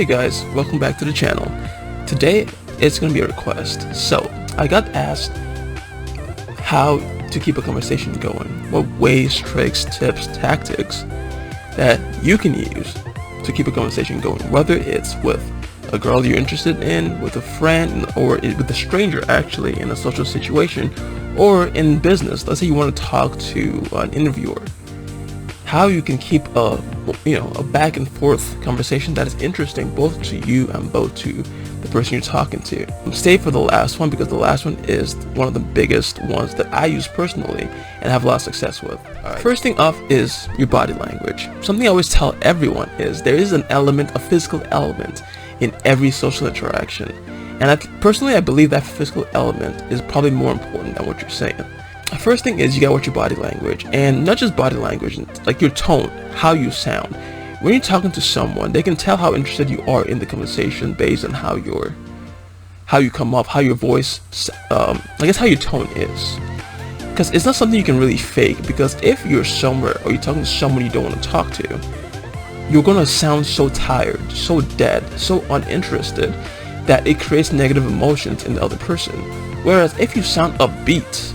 Hey guys, welcome back to the channel. Today it's going to be a request. So I got asked how to keep a conversation going, what ways, tricks, tips, tactics that you can use to keep a conversation going, whether it's with a girl you're interested in, with a friend, or with a stranger actually in a social situation, or in business. Let's say you want to talk to an interviewer. How you can keep a back and forth conversation that is interesting both to you and both to the person you're talking to. Stay for the last one because the last one is one of the biggest ones that I use personally and have a lot of success with. First thing off is your body language. Something I always tell everyone is there is a physical element in every social interaction, and personally I believe that physical element is probably more important than what you're saying. The first thing is you gotta watch your body language, and not just body language, like your tone, how you sound. When you're talking to someone, they can tell how interested you are in the conversation based on how you come off, how your voice, I guess how your tone is. Because it's not something you can really fake, because if you're somewhere or you're talking to someone you don't want to talk to, you're gonna sound so tired, so dead, so uninterested that it creates negative emotions in the other person. Whereas if you sound upbeat,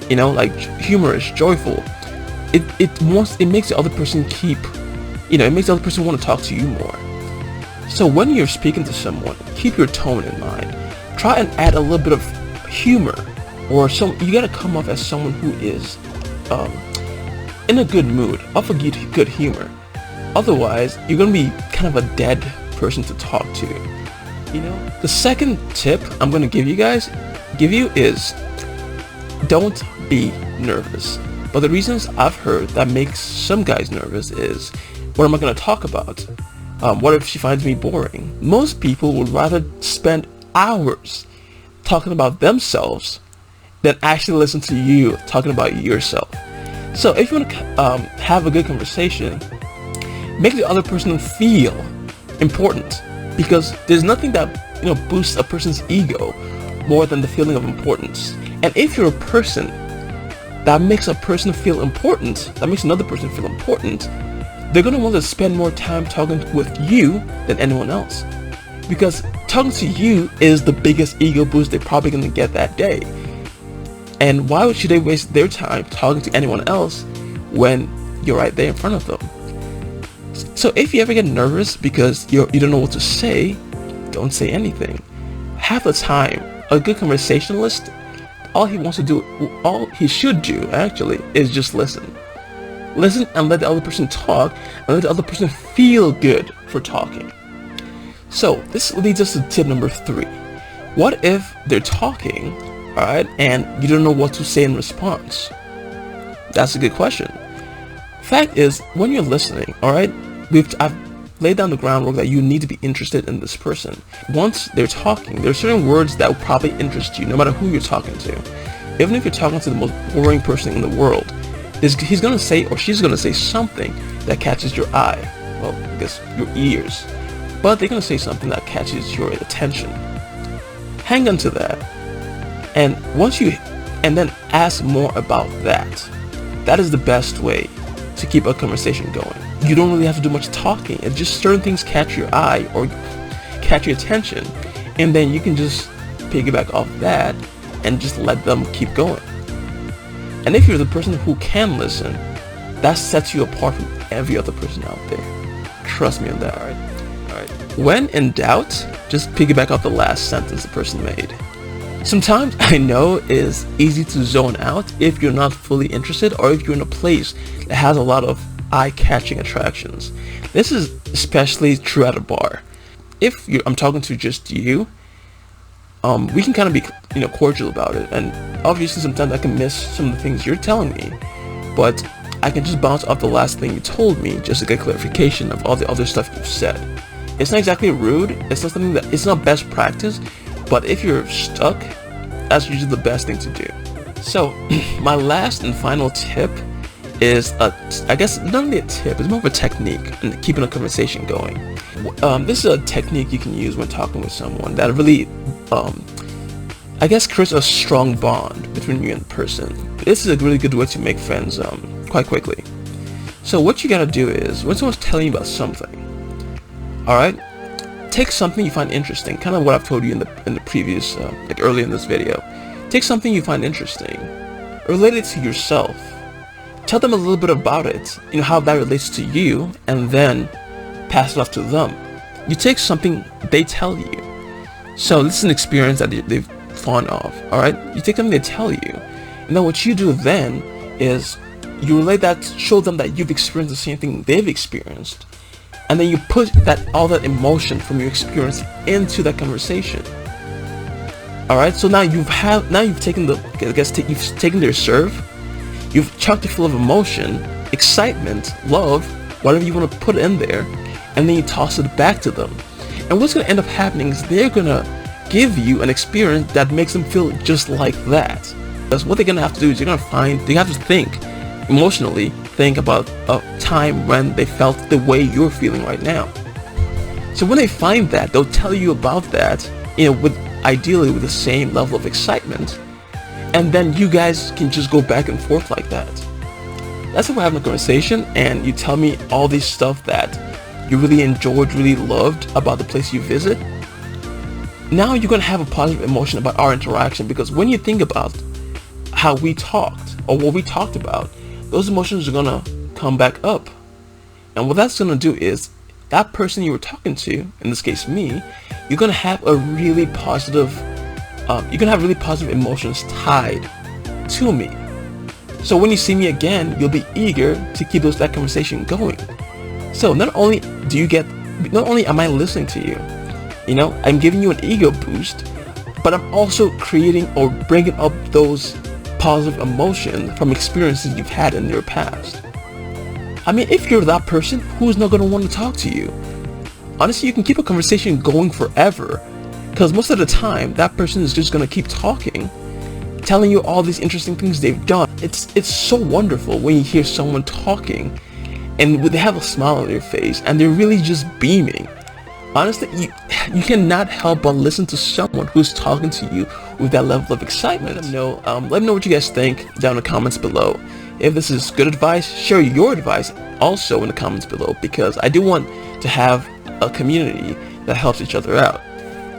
like humorous, joyful, it makes the other person it makes the other person want to talk to you more. So when you're speaking to someone, keep your tone in mind. Try and add a little bit of humor, or you gotta come off as someone who is in a good mood, of a good humor. Otherwise, you're gonna be kind of a dead person to talk to. The second tip I'm gonna give you is don't be nervous. But the reasons I've heard that makes some guys nervous is, what am I going to talk about? What if she finds me boring? Most people would rather spend hours talking about themselves than actually listen to you talking about yourself. So if you want to have a good conversation, make the other person feel important, because there's nothing that boosts a person's ego more than the feeling of importance. And if you're a person that makes a person feel important, that makes another person feel important, they're going to want to spend more time talking with you than anyone else. Because talking to you is the biggest ego boost they're probably going to get that day. And why should they waste their time talking to anyone else when you're right there in front of them? So if you ever get nervous because you don't know what to say, don't say anything. Half the time, a good conversationalist, all he should do actually is just listen and let the other person talk, and let the other person feel good for talking. So this leads us to tip number 3. What if they're talking, alright, and you don't know what to say in response? That's a good question. Fact is, when you're listening, alright, I've laid down the groundwork that you need to be interested in this person. Once they're talking, there are certain words that will probably interest you no matter who you're talking to. Even if you're talking to the most boring person in the world, he's going to say or she's going to say something that catches your eye, well, I guess your ears, but they're going to say something that catches your attention. Hang on to that, and then ask more about that. That is the best way to keep a conversation going. You don't really have to do much talking. It's just certain things catch your eye or catch your attention, and then you can just piggyback off that and just let them keep going. And if you're the person who can listen, that sets you apart from every other person out there. Trust me on that, alright? When in doubt, just piggyback off the last sentence the person made. Sometimes I know it is easy to zone out if you're not fully interested, or if you're in a place that has a lot of eye-catching attractions. This is especially true at a bar. If I'm talking to just you, we can kind of be cordial about it, and obviously sometimes I can miss some of the things you're telling me, but I can just bounce off the last thing you told me just to get clarification of all the other stuff you've said. It's not exactly rude, it's not best practice, but if you're stuck, that's usually the best thing to do. So my last and final tip is I guess not really a tip, it's more of a technique in keeping a conversation going. This is a technique you can use when talking with someone that really I guess creates a strong bond between you and the person. This is a really good way to make friends quite quickly. So what you gotta do is, when someone's telling you about something, alright, take something you find interesting, kind of what I've told you in the previous, like earlier in this video. Take something you find interesting, relate it to yourself, tell them a little bit about it, you know, how that relates to you, and then pass it off to them. You take something they tell you. So this is an experience that they've fond of, alright? You take something they tell you, and then what you do then is you relate that, show them that you've experienced the same thing they've experienced, and then you put all that emotion from your experience into that conversation. Alright, so now you've taken you've taken their serve, you've chucked it full of emotion, excitement, love, whatever you want to put in there, and then you toss it back to them. And what's going to end up happening is they're going to give you an experience that makes them feel just like that. Because what they're going to have to do is they have to think, emotionally, think about a time when they felt the way you're feeling right now. So when they find that, they'll tell you about that, you know, ideally with the same level of excitement, and then you guys can just go back and forth like that. That's how we're having a conversation, and you tell me all this stuff that you really enjoyed, really loved about the place you visit. Now you're going to have a positive emotion about our interaction, because when you think about how we talked or what we talked about, those emotions are going to come back up. And what that's going to do is that person you were talking to, in this case me, you're going to have a really positive emotions tied to me. So when you see me again, you'll be eager to keep that conversation going. So not only am I listening to you, you know, I'm giving you an ego boost, but I'm also creating or bringing up those positive emotions from experiences you've had in your past. I mean, if you're that person, who's not going to want to talk to you? Honestly, you can keep a conversation going forever, because most of the time, that person is just going to keep talking, telling you all these interesting things they've done. It's so wonderful when you hear someone talking, and they have a smile on their face, and they're really just beaming. Honestly, you cannot help but listen to someone who's talking to you with that level of excitement. Let me know what you guys think down in the comments below. If this is good advice, share your advice also in the comments below, because I do want to have a community that helps each other out.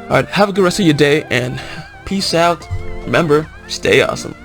Alright, have a good rest of your day, and peace out. Remember, stay awesome.